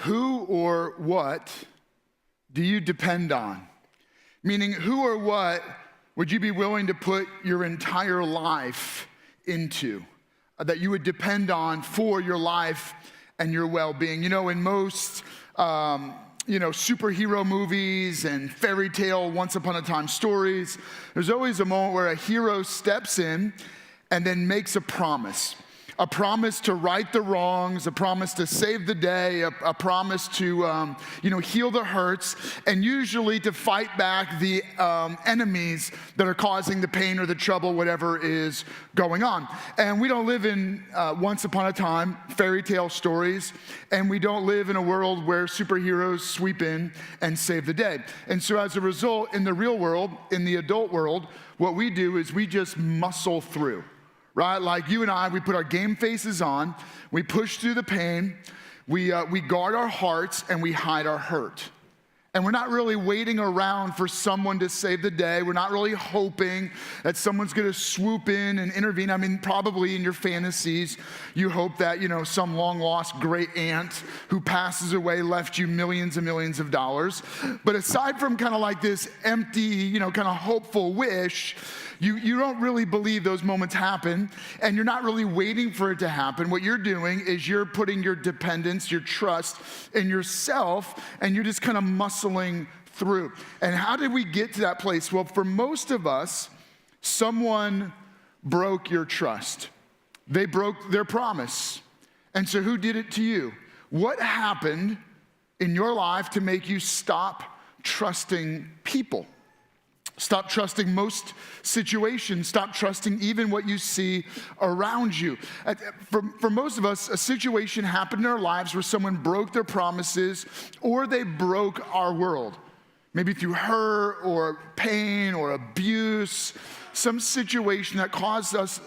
Who or what do you depend on? Meaning, who or what would you be willing to put your entire life into, that you would depend on for your life and your well-being? You know, in most, superhero movies and fairy tale once upon a time stories, there's always a moment where a hero steps in and then makes a promise to right the wrongs, a promise to save the day, a promise to, heal the hurts, and usually to fight back the enemies that are causing the pain or the trouble, whatever is going on. And we don't live in once upon a time fairy tale stories, and we don't live in a world where superheroes sweep in and save the day. And so as a result, in the real world, in the adult world, what we do is we just muscle through. Right? Like you and I, we put our game faces on, we push through the pain, we guard our hearts, and we hide our hurt. And we're not really waiting around for someone to save the day. We're not really hoping that someone's gonna swoop in and intervene. I mean, probably in your fantasies, you hope that, some long-lost great aunt who passes away left you millions and millions of dollars. But aside from kind of like this empty, kind of hopeful wish, you don't really believe those moments happen, and you're not really waiting for it to happen. What you're doing is you're putting your dependence, your trust in yourself, and you're just kind of muscling through. And how did we get to that place? Well, for most of us, someone broke your trust. They broke their promise. And so who did it to you? What happened in your life to make you stop trusting people? Stop trusting most situations. Stop trusting even what you see around you. For most of us, a situation happened in our lives where someone broke their promises or they broke our world. Maybe through hurt or pain or abuse, some situation that caused us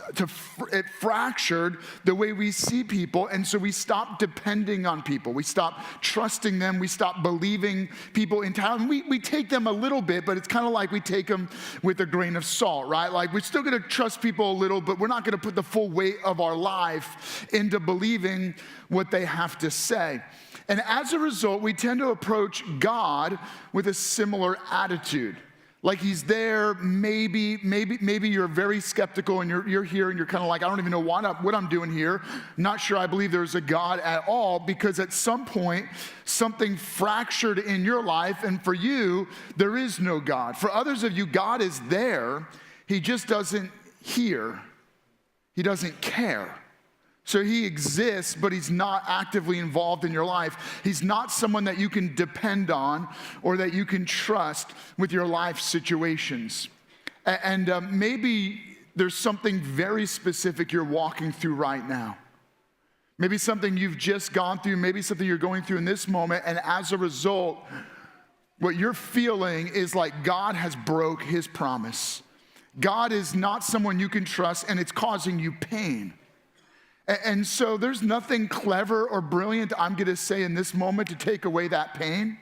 it fractured the way we see people, and so we stopped depending on people. We stopped trusting them. We stopped believing people entirely. We take them a little bit, but it's kind of like we take them with a grain of salt, right? Like we're still going to trust people a little, but we're not going to put the full weight of our life into believing what they have to say. And as a result, we tend to approach God with a similar attitude. Like he's there, maybe you're very skeptical and you're here and you're kind of like, I don't even know what I'm doing here. Not sure I believe there's a God at all, because at some point, something fractured in your life, and for you, there is no God. For others of you, God is there. He just doesn't hear. He doesn't care. So he exists, but he's not actively involved in your life. He's not someone that you can depend on or that you can trust with your life situations. And maybe there's something very specific you're walking through right now. Maybe something you've just gone through, maybe something you're going through in this moment, and as a result, what you're feeling is like God has broke his promise. God is not someone you can trust, and it's causing you pain. And so there's nothing clever or brilliant I'm going to say in this moment to take away that pain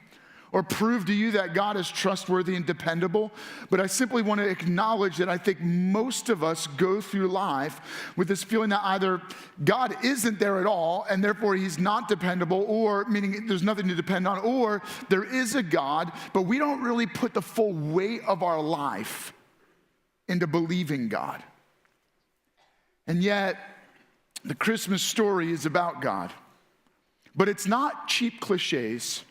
or prove to you that God is trustworthy and dependable. But I simply want to acknowledge that I think most of us go through life with this feeling that either God isn't there at all and therefore he's not dependable, or meaning there's nothing to depend on, or there is a God, but we don't really put the full weight of our life into believing God. And yet, the Christmas story is about God, but it's not cheap cliches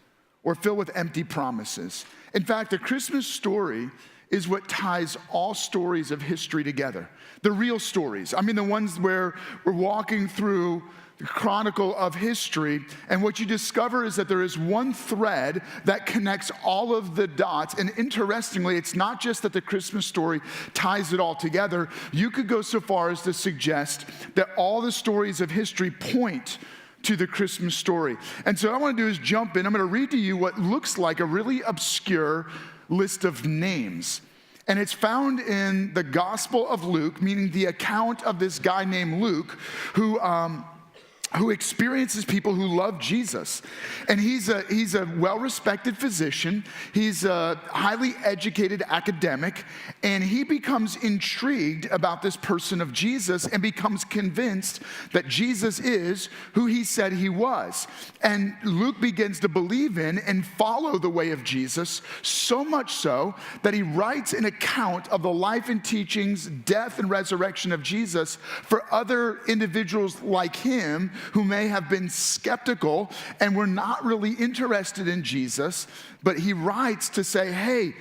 or filled with empty promises. In fact, the Christmas story is what ties all stories of history together. The real stories. I mean, the ones where we're walking through the chronicle of history, and what you discover is that there is one thread that connects all of the dots. And interestingly, it's not just that the Christmas story ties it all together. You could go so far as to suggest that all the stories of history point to the Christmas story. And so what I want to do is jump in. I'm going to read to you what looks like a really obscure list of names. And it's found in the Gospel of Luke, meaning the account of this guy named Luke, who experiences people who love Jesus. And he's a well-respected physician. He's a highly educated academic. and he becomes intrigued about this person of Jesus and becomes convinced that Jesus is who he said he was. And Luke begins to believe in and follow the way of Jesus, so much so that he writes an account of the life and teachings, death and resurrection of Jesus for other individuals like him who may have been skeptical and were not really interested in Jesus. But he writes to say, hey,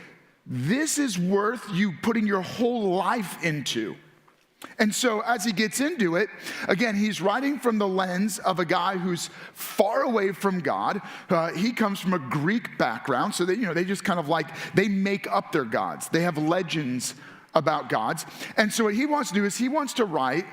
this is worth you putting your whole life into. And so as he gets into it, again, he's writing from the lens of a guy who's far away from God. He comes from a Greek background, so they just kind of like, they make up their gods. They have legends about gods. And so what he wants to do is he wants to write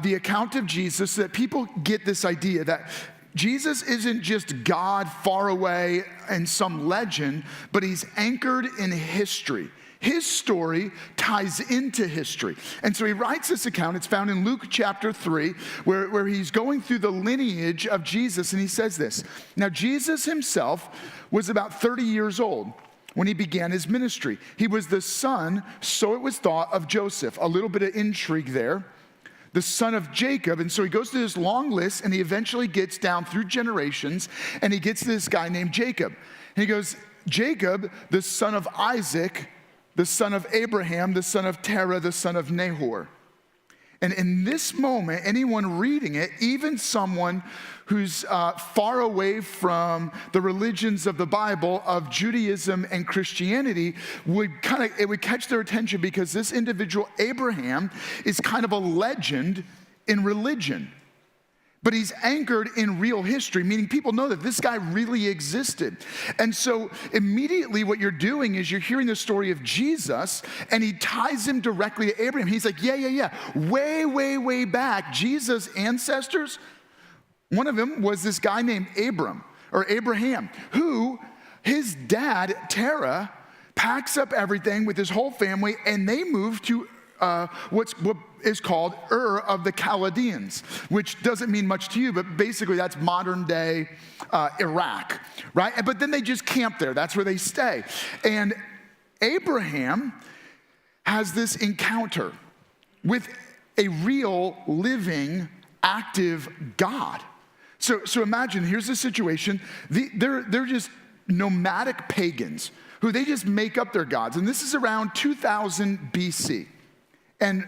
the account of Jesus so that people get this idea that Jesus isn't just God far away and some legend, but he's anchored in history. His story ties into history. And so he writes this account. It's found in Luke chapter 3, where he's going through the lineage of Jesus, and he says this. Now, Jesus himself was about 30 years old when he began his ministry. He was the son, so it was thought, of Joseph. A little bit of intrigue there. The son of Jacob. And so he goes through this long list, and he eventually gets down through generations, and he gets to this guy named Jacob. And he goes, Jacob, the son of Isaac, the son of Abraham, the son of Terah, the son of Nahor. And in this moment, anyone reading it, even someone who's far away from the religions of the Bible, of Judaism and Christianity, it would catch their attention, because this individual, Abraham, is kind of a legend in religion. But he's anchored in real history, meaning people know that this guy really existed. And so immediately what you're doing is you're hearing the story of Jesus, and he ties him directly to Abraham. He's like, yeah. Way, way, way back, Jesus' ancestors, one of them was this guy named Abraham, who his dad, Terah, packs up everything with his whole family, and they move to what is called Ur of the Chaldeans, which doesn't mean much to you, but basically that's modern day Iraq, right? But then they just camp there. That's where they stay. And Abraham has this encounter with a real, living, active God. So imagine, here's the situation. They're just nomadic pagans who they just make up their gods. And this is around 2000 BC. And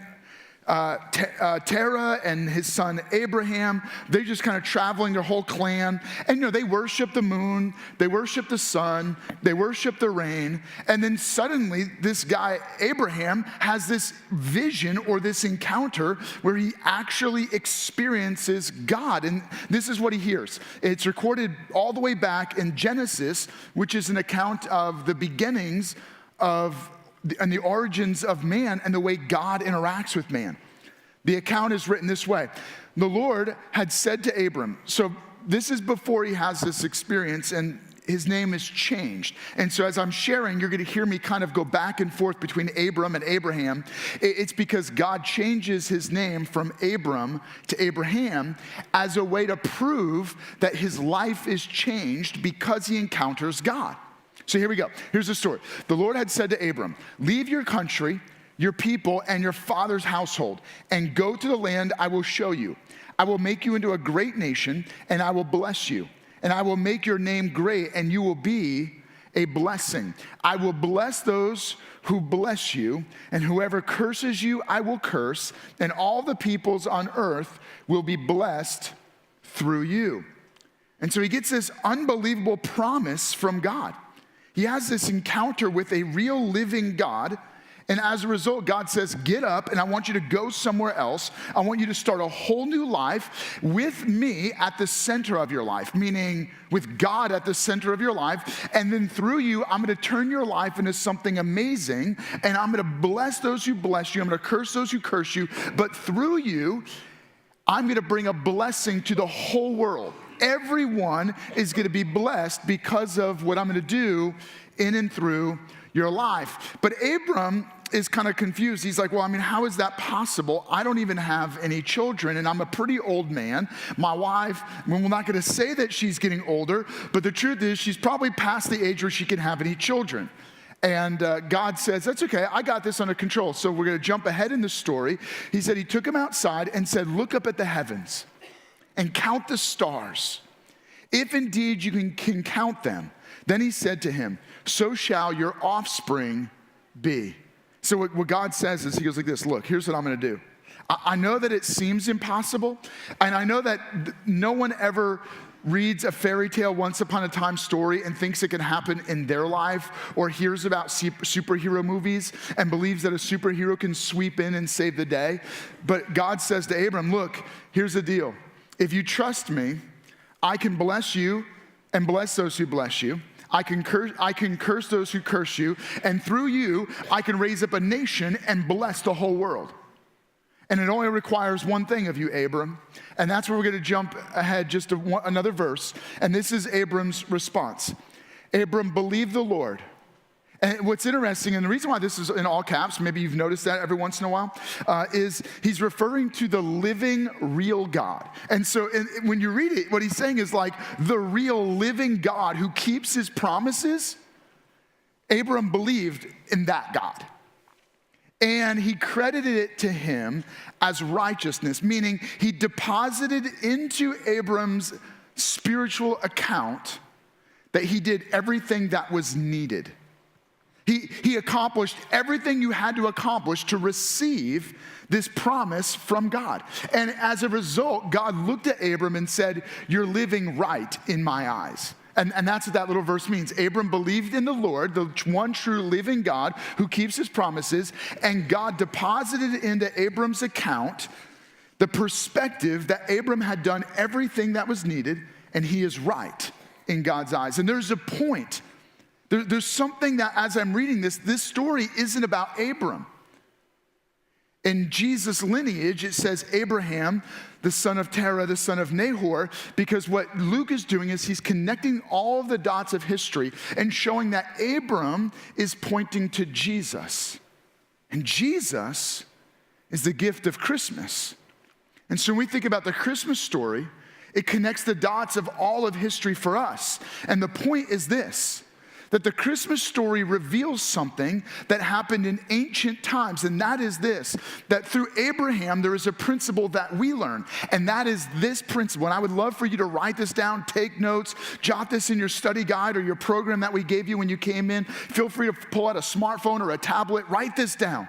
Terah and his son Abraham, they're just kind of traveling, their whole clan. And they worship the moon, they worship the sun, they worship the rain. And then suddenly this guy, Abraham, has this vision or this encounter where he actually experiences God. And this is what he hears. It's recorded all the way back in Genesis, which is an account of the beginnings and the origins of man and the way God interacts with man. The account is written this way. The Lord had said to Abram, so this is before he has this experience, and his name is changed. And so as I'm sharing, you're going to hear me kind of go back and forth between Abram and Abraham. It's because God changes his name from Abram to Abraham as a way to prove that his life is changed because he encounters God. So here we go. Here's the story. The Lord had said to Abram, leave your country, your people, and your father's household, and go to the land I will show you. I will make you into a great nation, and I will bless you. And I will make your name great, and you will be a blessing. I will bless those who bless you, and whoever curses you, I will curse, and all the peoples on earth will be blessed through you. And so he gets this unbelievable promise from God. He has this encounter with a real living God, and as a result, God says, get up, and I want you to go somewhere else. I want you to start a whole new life with me at the center of your life, meaning with God at the center of your life, and then through you, I'm going to turn your life into something amazing, and I'm going to bless those who bless you, I'm going to curse those who curse you, but through you, I'm going to bring a blessing to the whole world. Everyone is going to be blessed because of what I'm going to do in and through your life. But Abram is kind of confused. He's like, well, how is that possible? I don't even have any children, and I'm a pretty old man. My wife, we're not going to say that she's getting older, but the truth is she's probably past the age where she can have any children. And God says, that's okay, I got this under control. So we're going to jump ahead in the story. He said he took him outside and said, look up at the heavens and count the stars. If indeed you can count them. Then he said to him, so shall your offspring be. So what God says is, he goes like this, look, here's what I'm going to do. I know that it seems impossible, and I know that no one ever reads a fairy tale once upon a time story and thinks it can happen in their life, or hears about superhero movies and believes that a superhero can sweep in and save the day. But God says to Abram, look, here's the deal. If you trust me, I can bless you and bless those who bless you. I can curse those who curse you, and through you, I can raise up a nation and bless the whole world. And it only requires one thing of you, Abram. And that's where we're going to jump ahead just to another verse. And this is Abram's response. Abram believed the Lord. And what's interesting, and the reason why this is in all caps, maybe you've noticed that every once in a while, is he's referring to the living, real God. And so when you read it, what he's saying is like the real living God who keeps his promises. Abram believed in that God. And he credited it to him as righteousness, meaning he deposited into Abram's spiritual account that he did everything that was needed. He accomplished everything you had to accomplish to receive this promise from God. And as a result, God looked at Abram and said, you're living right in my eyes. And that's what that little verse means. Abram believed in the Lord, the one true living God who keeps his promises, and God deposited into Abram's account the perspective that Abram had done everything that was needed, and he is right in God's eyes. And there's a point. There's something that as I'm reading this story isn't about Abram. In Jesus' lineage, it says Abraham, the son of Terah, the son of Nahor, because what Luke is doing is he's connecting all of the dots of history and showing that Abram is pointing to Jesus. And Jesus is the gift of Christmas. And so when we think about the Christmas story, it connects the dots of all of history for us. And the point is this, that the Christmas story reveals something that happened in ancient times, and that is this, that through Abraham, there is a principle that we learn, and that is this principle. And I would love for you to write this down, take notes, jot this in your study guide or your program that we gave you when you came in. Feel free to pull out a smartphone or a tablet, write this down,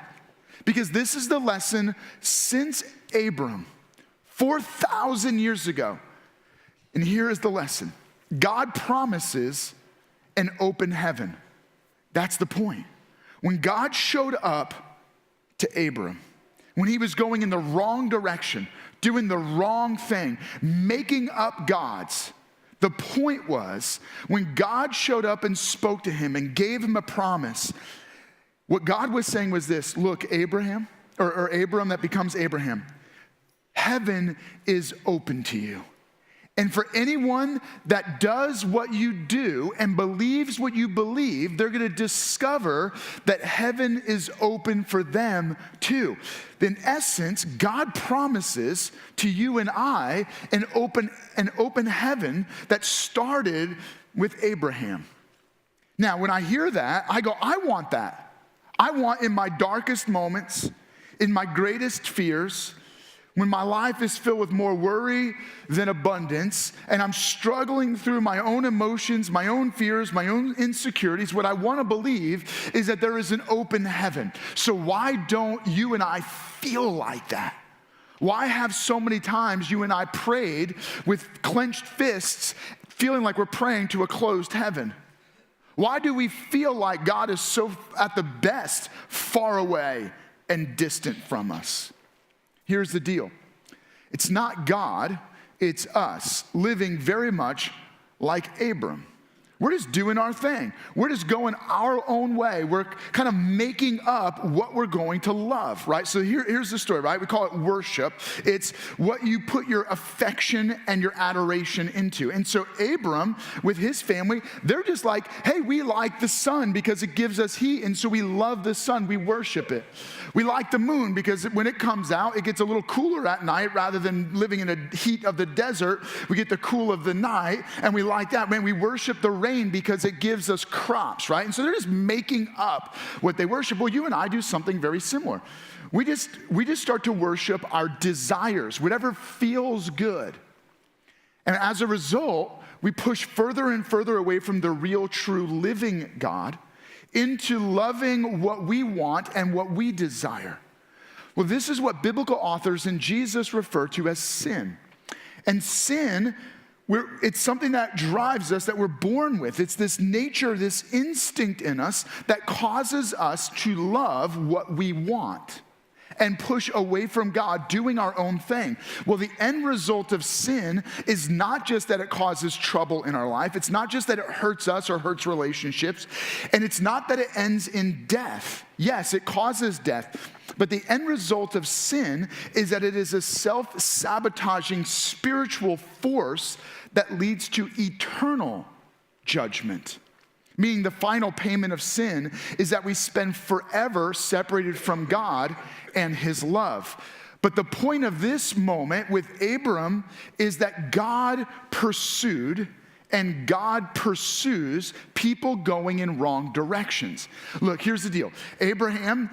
because this is the lesson since Abram, 4,000 years ago. And here is the lesson. God promises an open heaven. That's the point. When God showed up to Abram, when he was going in the wrong direction, doing the wrong thing, making up gods, the point was when God showed up and spoke to him and gave him a promise, what God was saying was this, look, Abraham, or Abram that becomes Abraham, heaven is open to you. And for anyone that does what you do and believes what you believe, they're going to discover that heaven is open for them too. In essence, God promises to you and I an open heaven that started with Abraham. Now, when I hear that, I go, I want that. I want in my darkest moments, in my greatest fears, when my life is filled with more worry than abundance, and I'm struggling through my own emotions, my own fears, my own insecurities, what I want to believe is that there is an open heaven. So why don't you and I feel like that? Why have so many times you and I prayed with clenched fists, feeling like we're praying to a closed heaven? Why do we feel like God is so, at the best, far away and distant from us? Here's the deal. It's not God, it's us living very much like Abram. We're just doing our thing. We're just going our own way. We're kind of making up what we're going to love, right? So here's the story, right? We call it worship. It's what you put your affection and your adoration into. And so Abram, with his family, they're just like, hey, we like the sun because it gives us heat, and so we love the sun. We worship it. We like the moon because when it comes out, it gets a little cooler at night rather than living in the heat of the desert. We get the cool of the night, and we like that. Man, we worship the rain grain because it gives us crops, right? And so they're just making up what they worship. Well, you and I do something very similar. We just start to worship our desires, whatever feels good. And as a result, we push further and further away from the real, true, living God into loving what we want and what we desire. Well, this is what biblical authors and Jesus refer to as sin. And sin, it's something that drives us, that we're born with. It's this nature, this instinct in us that causes us to love what we want and push away from God, doing our own thing. Well, the end result of sin is not just that it causes trouble in our life. It's not just that it hurts us or hurts relationships. And it's not that it ends in death. Yes, it causes death. But the end result of sin is that it is a self-sabotaging spiritual force that leads to eternal judgment. Meaning the final payment of sin is that we spend forever separated from God and his love. But the point of this moment with Abram is that God pursued and God pursues people going in wrong directions. Look, here's the deal. Abraham,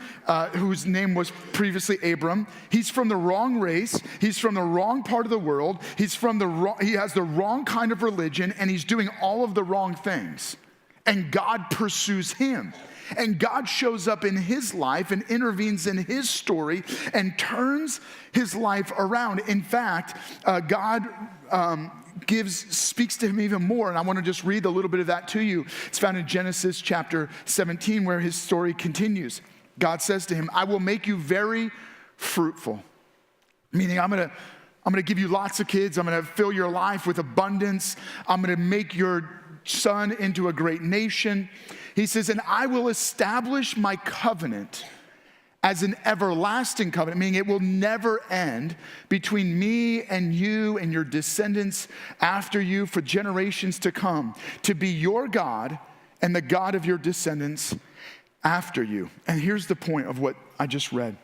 whose name was previously Abram, he's from the wrong race. He's from the wrong part of the world. He has the wrong kind of religion, and he's doing all of the wrong things. And God pursues him. And God shows up in his life and intervenes in his story and turns his life around. In fact, God speaks to him even more. And I want to just read a little bit of that to you. It's found in Genesis chapter 17, where his story continues. God says to him, I will make you very fruitful. Meaning I'm going to give you lots of kids. I'm going to fill your life with abundance. I'm going to make your son into a great nation. He says, and I will establish my covenant as an everlasting covenant, meaning it will never end, between me and you and your descendants after you for generations to come, to be your God and the God of your descendants after you. And here's the point of what I just read.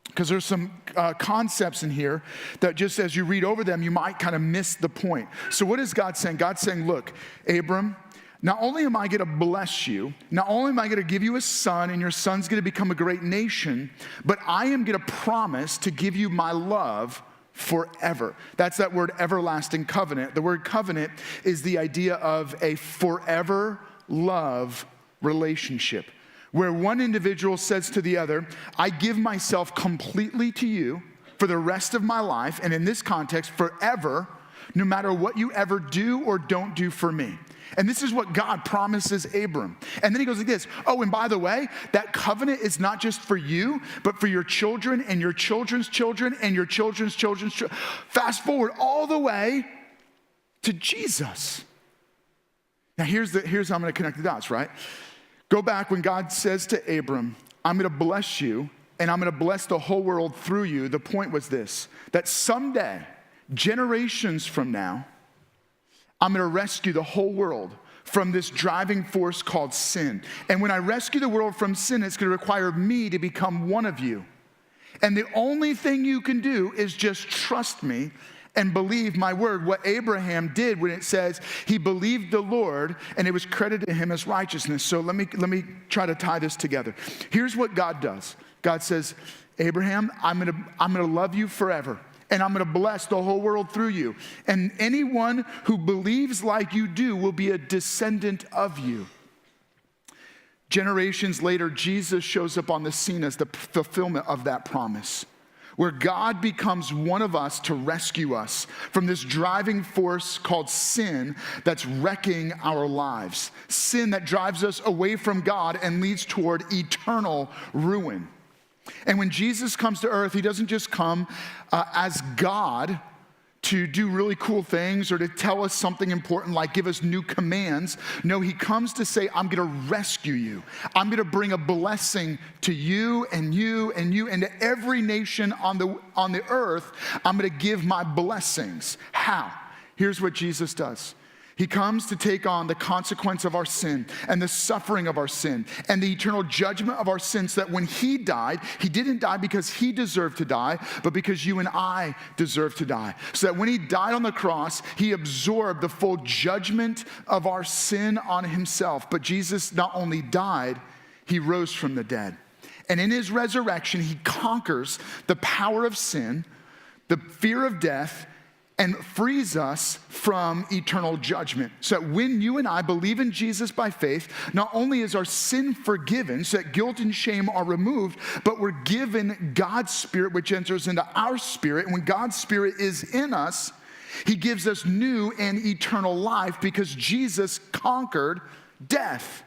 Because there's some concepts in here that just as you read over them, you might kind of miss the point. So what is God saying? God's saying, look, Abram, not only am I going to bless you, not only am I going to give you a son, and your son's going to become a great nation, but I am going to promise to give you my love forever. That's that word everlasting covenant. The word covenant is the idea of a forever love relationship, where one individual says to the other, I give myself completely to you for the rest of my life, and in this context, forever, no matter what you ever do or don't do for me. And this is what God promises Abram. And then he goes like this, oh, and by the way, that covenant is not just for you, but for your children and your children's children and your children's children's children. Fast forward all the way to Jesus. Now here's how I'm going to connect the dots, right? Go back when God says to Abram, I'm going to bless you and I'm going to bless the whole world through you. The point was this, that someday, generations from now, I'm going to rescue the whole world from this driving force called sin. And when I rescue the world from sin, it's going to require me to become one of you. And the only thing you can do is just trust me and believe my word. What Abraham did when it says he believed the Lord and it was credited to him as righteousness. So let me try to tie this together. Here's what God does. God says, Abraham, I'm going to love you forever. And I'm going to bless the whole world through you. And anyone who believes like you do will be a descendant of you. Generations later, Jesus shows up on the scene as the fulfillment of that promise, where God becomes one of us to rescue us from this driving force called sin that's wrecking our lives. Sin that drives us away from God and leads toward eternal ruin. And when Jesus comes to earth, he doesn't just come as God to do really cool things or to tell us something important like give us new commands. No, he comes to say, I'm going to rescue you. I'm going to bring a blessing to you and you and you and to every nation on the earth. I'm going to give my blessings. How? Here's what Jesus does. He comes to take on the consequence of our sin and the suffering of our sin and the eternal judgment of our sin, so that when he died, he didn't die because he deserved to die, but because you and I deserve to die. So that when he died on the cross, he absorbed the full judgment of our sin on himself. But Jesus not only died, he rose from the dead. And in his resurrection, he conquers the power of sin, the fear of death, and frees us from eternal judgment. So that when you and I believe in Jesus by faith, not only is our sin forgiven, so that guilt and shame are removed, but we're given God's Spirit, which enters into our spirit. And when God's Spirit is in us, he gives us new and eternal life because Jesus conquered death.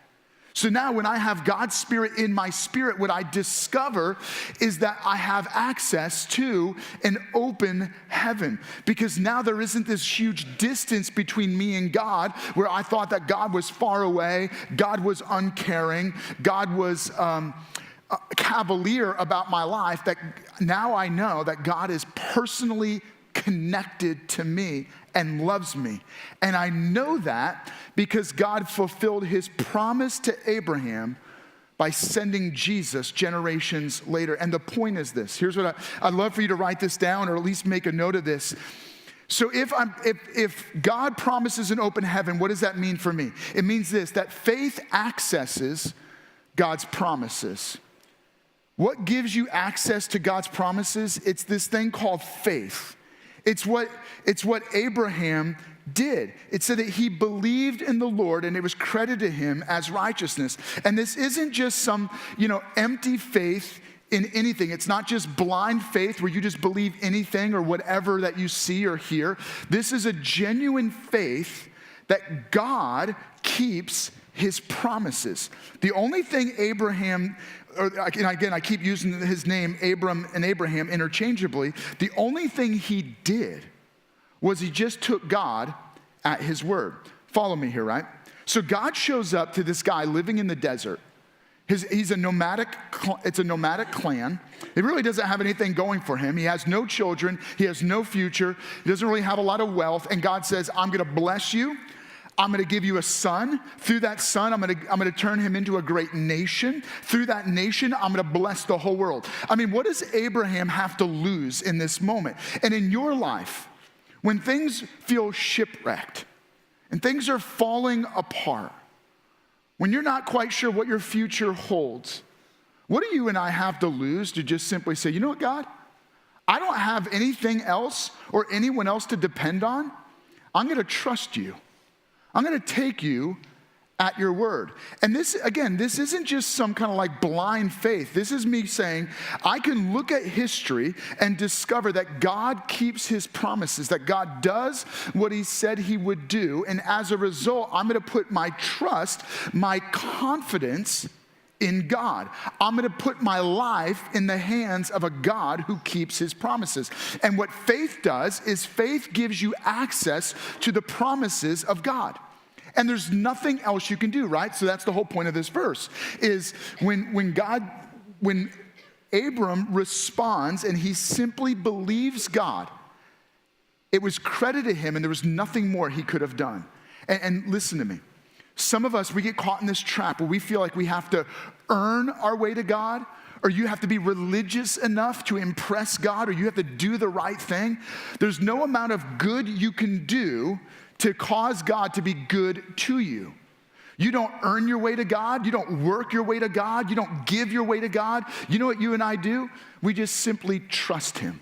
So now when I have God's Spirit in my spirit, what I discover is that I have access to an open heaven. Because now there isn't this huge distance between me and God, where I thought that God was far away, God was uncaring, God was cavalier about my life. That now I know that God is personally connected to me and loves me. And I know that because God fulfilled his promise to Abraham by sending Jesus generations later. And the point is this. Here's what I'd love for you to write this down, or at least make a note of this. So if God promises an open heaven, what does that mean for me? It means this, that faith accesses God's promises. What gives you access to God's promises? It's this thing called faith. It's what Abraham did. It said that he believed in the Lord and it was credited to him as righteousness. And this isn't just some, empty faith in anything. It's not just blind faith where you just believe anything or whatever that you see or hear. This is a genuine faith that God keeps his promises. The only thing Abraham, and again, I keep using his name, Abram and Abraham, interchangeably. The only thing he did was he just took God at his word. Follow me here, right? So God shows up to this guy living in the desert. It's a nomadic clan. It really doesn't have anything going for him. He has no children. He has no future. He doesn't really have a lot of wealth. And God says, I'm going to bless you. I'm going to give you a son. Through that son, I'm going to turn him into a great nation. Through that nation, I'm going to bless the whole world. I mean, what does Abraham have to lose in this moment? And in your life, when things feel shipwrecked and things are falling apart, when you're not quite sure what your future holds, what do you and I have to lose to just simply say, you know what, God? I don't have anything else or anyone else to depend on. I'm going to trust you. I'm going to take you at your word. And this isn't just some kind of like blind faith. This is me saying, I can look at history and discover that God keeps his promises, that God does what he said he would do. And as a result, I'm going to put my trust, my confidence in God. I'm going to put my life in the hands of a God who keeps his promises. And what faith does is faith gives you access to the promises of God. And there's nothing else you can do, right? So that's the whole point of this verse, is when Abram responds and he simply believes God, it was credited to him and there was nothing more he could have done. And listen to me. Some of us, we get caught in this trap where we feel like we have to earn our way to God, or you have to be religious enough to impress God, or you have to do the right thing. There's no amount of good you can do to cause God to be good to you. You don't earn your way to God. You don't work your way to God. You don't give your way to God. You know what you and I do? We just simply trust him.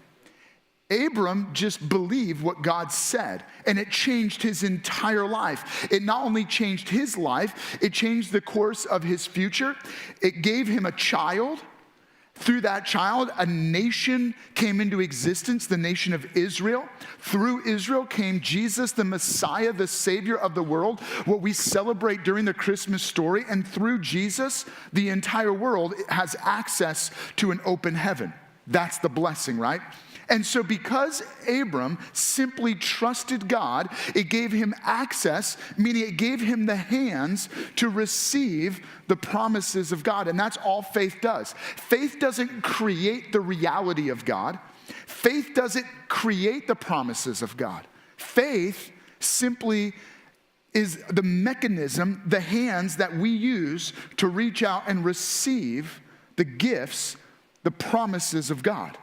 Abram just believed what God said, and it changed his entire life. It not only changed his life, it changed the course of his future. It gave him a child. Through that child, a nation came into existence, the nation of Israel. Through Israel came Jesus, the Messiah, the Savior of the world, what we celebrate during the Christmas story. And through Jesus, the entire world has access to an open heaven. That's the blessing, right? And so because Abram simply trusted God, it gave him access, meaning it gave him the hands to receive the promises of God. And that's all faith does. Faith doesn't create the reality of God. Faith doesn't create the promises of God. Faith simply is the mechanism, the hands that we use to reach out and receive the gifts, the promises of God.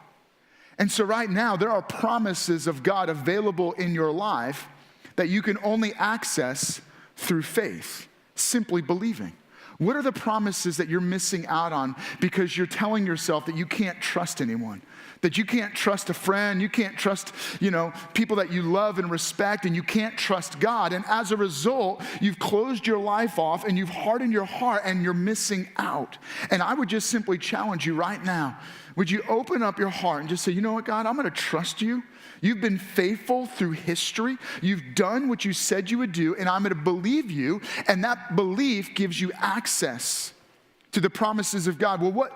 And so right now, there are promises of God available in your life that you can only access through faith, simply believing. What are the promises that you're missing out on because you're telling yourself that you can't trust anyone? That you can't trust a friend, you can't trust, people that you love and respect, and you can't trust God. And as a result, you've closed your life off and you've hardened your heart and you're missing out. And I would just simply challenge you right now. Would you open up your heart and just say, you know what, God, I'm going to trust you. You've been faithful through history. You've done what you said you would do, and I'm going to believe you. And that belief gives you access to the promises of God. Well,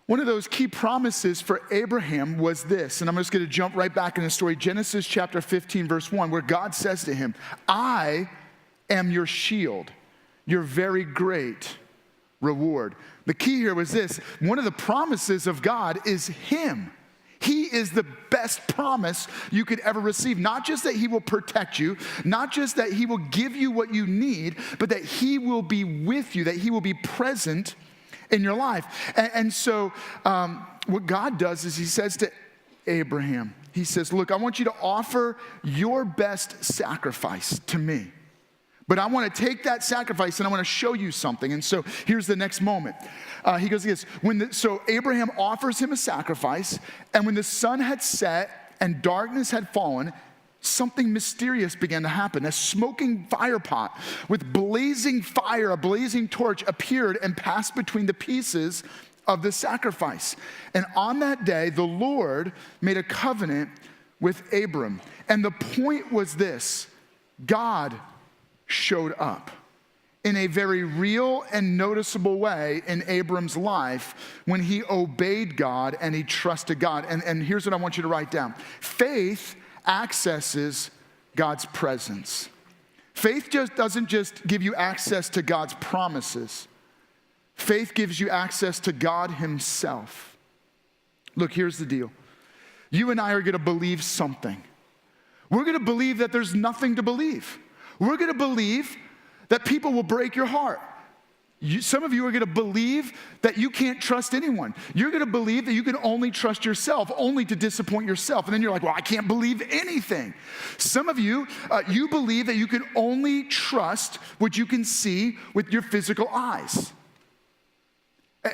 one of those key promises for Abraham was this, and I'm just going to jump right back in the story, Genesis chapter 15, verse 1, where God says to him, I am your shield, your very great reward. The key here was this, one of the promises of God is him. He is the best promise you could ever receive. Not just that he will protect you, not just that he will give you what you need, but that he will be with you, that he will be present in your life. And so what God does is he says to Abraham, he says, look, I want you to offer your best sacrifice to me. But I want to take that sacrifice and I want to show you something. And so here's the next moment. He goes, so Abraham offers him a sacrifice, and when the sun had set and darkness had fallen, something mysterious began to happen. A smoking fire pot with blazing fire, a blazing torch appeared and passed between the pieces of the sacrifice. And on that day, the Lord made a covenant with Abram. And the point was this: God showed up in a very real and noticeable way in Abram's life when he obeyed God and he trusted God. And here's what I want you to write down. Faith accesses God's presence. Faith doesn't just give you access to God's promises. Faith gives you access to God himself. Look, here's the deal. You and I are going to believe something. We're going to believe that there's nothing to believe. We're going to believe that people will break your heart. Some of you are going to believe that you can't trust anyone. You're going to believe that you can only trust yourself, only to disappoint yourself. And then you're like, well, I can't believe anything. Some of you, you believe that you can only trust what you can see with your physical eyes.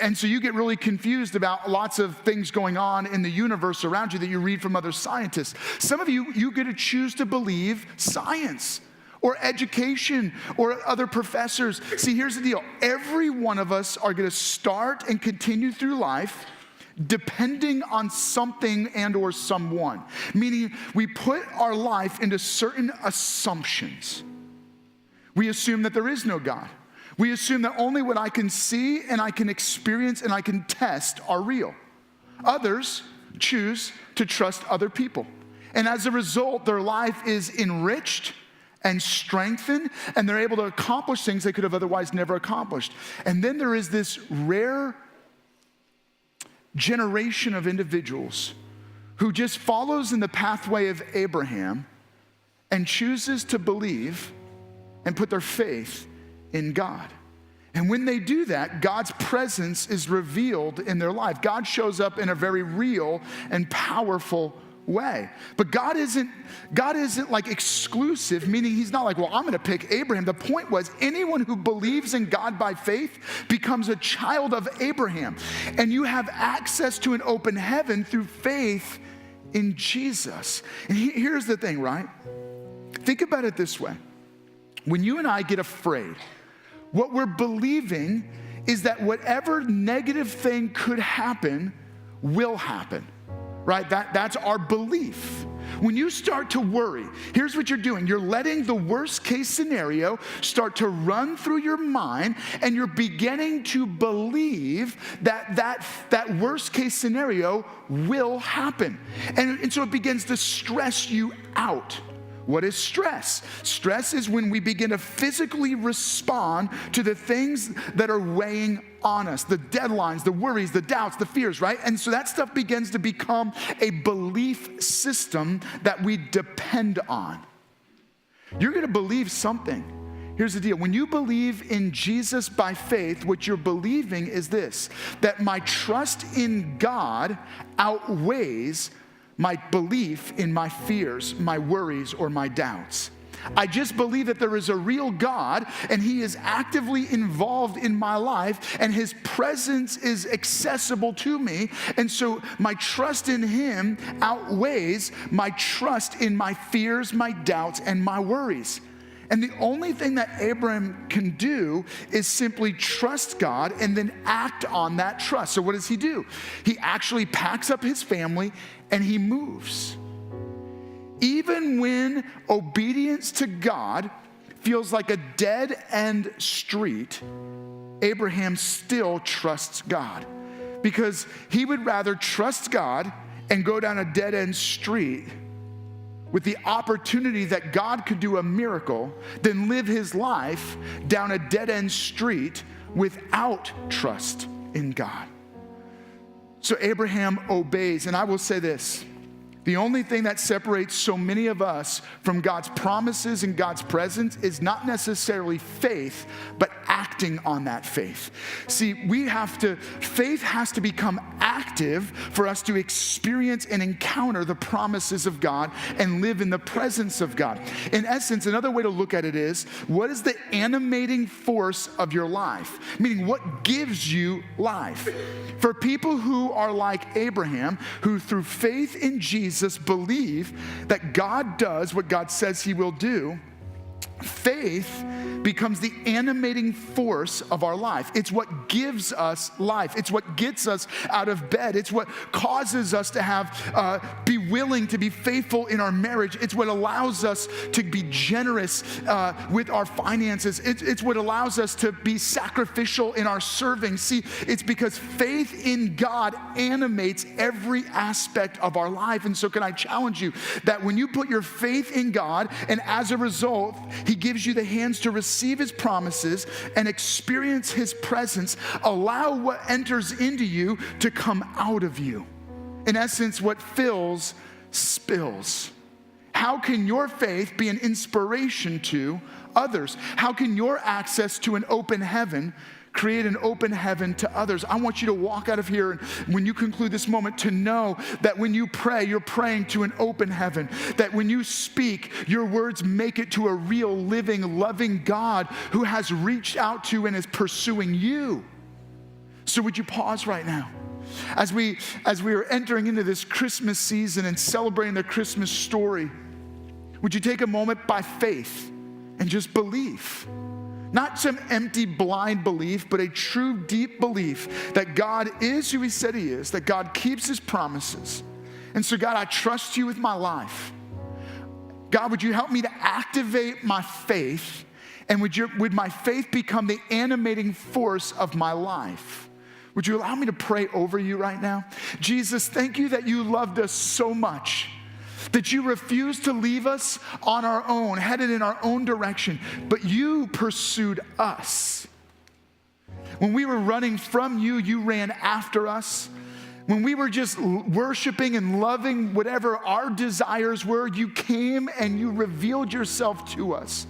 And so you get really confused about lots of things going on in the universe around you that you read from other scientists. Some of you, you're going to choose to believe science or education, or other professors. See, here's the deal. Every one of us are going to start and continue through life depending on something and or someone. Meaning, we put our life into certain assumptions. We assume that there is no God. We assume that only what I can see and I can experience and I can test are real. Others choose to trust other people. And as a result, their life is enriched and strengthened, and they're able to accomplish things they could have otherwise never accomplished. And then there is this rare generation of individuals who just follows in the pathway of Abraham and chooses to believe and put their faith in God. And when they do that, God's presence is revealed in their life. God shows up in a very real and powerful way. But God isn't like exclusive, meaning he's not like, well, I'm going to pick Abraham. The point was, anyone who believes in God by faith becomes a child of Abraham. And you have access to an open heaven through faith in Jesus. And here's the thing, right? Think about it this way. When you and I get afraid, what we're believing is that whatever negative thing could happen will happen. Right? That's our belief. When you start to worry, here's what you're doing. You're letting the worst case scenario start to run through your mind, and you're beginning to believe that worst case scenario will happen. And so it begins to stress you out. What is stress? Stress is when we begin to physically respond to the things that are weighing on us, the deadlines, the worries, the doubts, the fears, right? And so that stuff begins to become a belief system that we depend on. You're going to believe something. Here's the deal. When you believe in Jesus by faith, what you're believing is this, that my trust in God outweighs my belief in my fears, my worries, or my doubts. I just believe that there is a real God and he is actively involved in my life and his presence is accessible to me. And so my trust in him outweighs my trust in my fears, my doubts, and my worries. And the only thing that Abraham can do is simply trust God and then act on that trust. So what does he do? He actually packs up his family and he moves. Even when obedience to God feels like a dead-end street, Abraham still trusts God because he would rather trust God and go down a dead-end street with the opportunity that God could do a miracle than live his life down a dead-end street without trust in God. So Abraham obeys, and I will say this. The only thing that separates so many of us from God's promises and God's presence is not necessarily faith, but acting on that faith. See, faith has to become active for us to experience and encounter the promises of God and live in the presence of God. In essence, another way to look at it is, what is the animating force of your life? Meaning, what gives you life? For people who are like Abraham, who through faith in Jesus believe that God does what God says he will do, faith becomes the animating force of our life. It's what gives us life. It's what gets us out of bed. It's what causes us to be willing to be faithful in our marriage. It's what allows us to be generous with our finances. It's what allows us to be sacrificial in our serving. See, it's because faith in God animates every aspect of our life. And so can I challenge you that when you put your faith in God, and as a result, he gives you the hands to receive his promises and experience his presence, allow what enters into you to come out of you. In essence, what fills spills. How can your faith be an inspiration to others? How can your access to an open heaven create an open heaven to others? I want you to walk out of here, and when you conclude this moment, to know that when you pray, you're praying to an open heaven. That when you speak, your words make it to a real, living, loving God who has reached out to and is pursuing you. So would you pause right now? As we are entering into this Christmas season and celebrating the Christmas story, would you take a moment by faith and just believe? Not some empty, blind belief, but a true, deep belief that God is who he said he is, that God keeps his promises. And so, God, I trust you with my life. God, would you help me to activate my faith, and would my faith become the animating force of my life? Would you allow me to pray over you right now? Jesus, thank you that you loved us so much, that you refused to leave us on our own, headed in our own direction, but you pursued us. When we were running from you, you ran after us. When we were just worshiping and loving whatever our desires were, you came and you revealed yourself to us.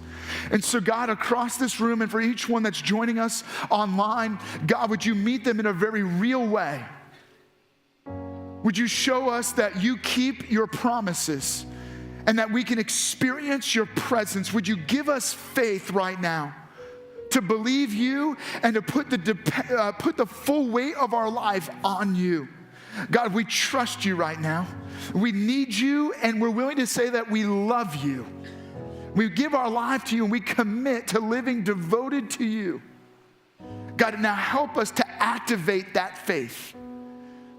And so, God, across this room and for each one that's joining us online, God, would you meet them in a very real way? Would you show us that you keep your promises and that we can experience your presence? Would you give us faith right now to believe you and to put the full weight of our life on you? God, we trust you right now. We need you, and we're willing to say that we love you. We give our life to you, and we commit to living devoted to you. God, now help us to activate that faith.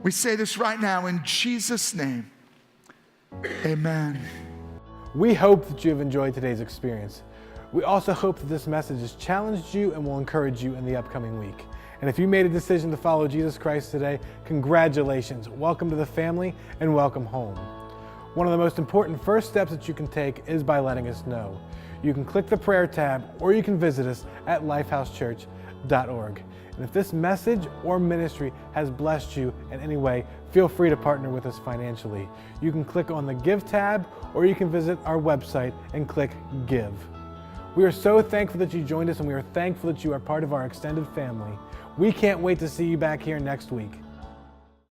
We say this right now in Jesus' name. Amen. We hope that you have enjoyed today's experience. We also hope that this message has challenged you and will encourage you in the upcoming week. And if you made a decision to follow Jesus Christ today, congratulations. Welcome to the family and welcome home. One of the most important first steps that you can take is by letting us know. You can click the prayer tab, or you can visit us at lifehousechurch.org. And if this message or ministry has blessed you in any way, feel free to partner with us financially. You can click on the Give tab, or you can visit our website and click Give. We are so thankful that you joined us, and we are thankful that you are part of our extended family. We can't wait to see you back here next week.